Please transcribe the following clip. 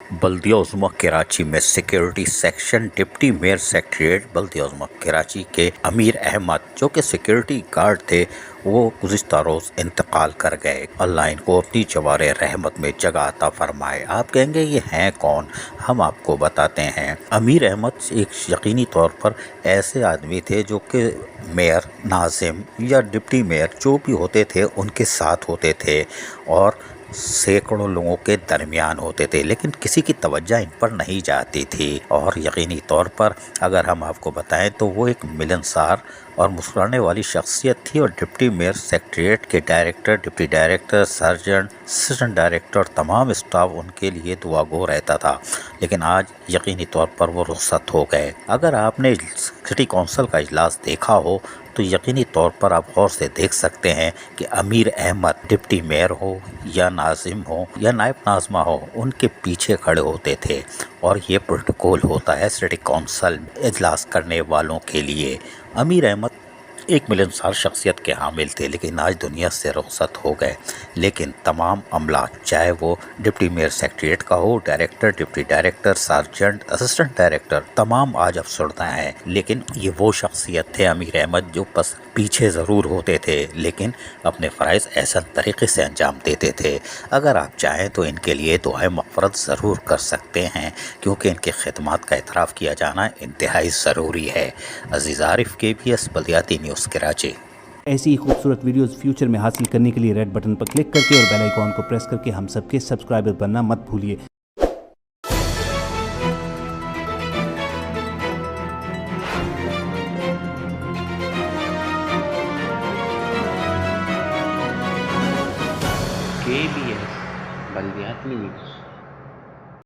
बल्दिया उज़्मा कराची में security section deputy mayor secretariat बल्दिया उज़्मा कराची के अमीर अहमद जो कि सिक्योरिटी गार्ड थे वो गुज़िश्ता रोज़ इंतकाल कर गए। अल्लाह इनको अपनी जवारे रहमत में जगह अता फरमाए। आप कहेंगे ये हैं कौन, हम आपको बताते हैं। अमीर अहमद एक यकीनी तौर पर ऐसे आदमी थे जो कि मेयर, नाज़िम या डिप्टी मेयर जो भी होते थे उनके साथ होते थे और सैकड़ों लोगों के दरमियान होते थे, लेकिन किसी की तवज्जो इन पर नहीं जाती थी। और यकीनी तौर पर अगर हम आपको बताएं तो वो एक मिलनसार और मुस्कुराने वाली शख्सियत थी और डिप्टी मेयर सेक्रेटरीट के director, deputy director, surgeon, assistant director और तमाम स्टाफ उनके लिए दुआगो रहता था। लेकिन आज यकीनी तौर पर वो रुखसत हो गए। अगर आपने सिटी कौंसिल का इजलास देखा हो तो यकीनी तौर पर आप गौर से देख सकते हैं कि अमीर अहमद डिप्टी मेयर हो या नाज़िम हो या नायब नाज़मा हो, उनके पीछे खड़े होते थे। और ये प्रोटोकॉल होता है सिटी कौंसिल इजलास करने वालों के लिए। अमीर अहमद एक मिलनसार शख्सियत के हामिल थे, लेकिन आज दुनिया से रुखसत हो गए। लेकिन तमाम अमला, चाहे वो डिप्टी मेयर सेक्रेटरीट का हो, director, deputy director, sergeant, assistant director, तमाम आज अफसरदा हैं। लेकिन ये वो शख्सियत थे अमीर अहमद जो बस पीछे ज़रूर होते थे लेकिन अपने फ़राइज़ ऐसा तरीके से अंजाम देते थे। अगर आप चाहें तो इनके लिए दुआए मग़फ़िरत ज़रूर कर सकते हैं, क्योंकि इनके खिदमात का एतराफ़ किया जाना इंतहाई ज़रूरी है। अज़ीज़ आरिफ, KBS बल्दियाती न्यूज़ कराची। ऐसी ही खूबसूरत वीडियोस फ्यूचर में हासिल करने के लिए रेड बटन पर क्लिक करके और बेल आइकॉन को प्रेस करके हम सबके सब्सक्राइबर बनना मत भूलिए। KBS बल्दियाती न्यूज़।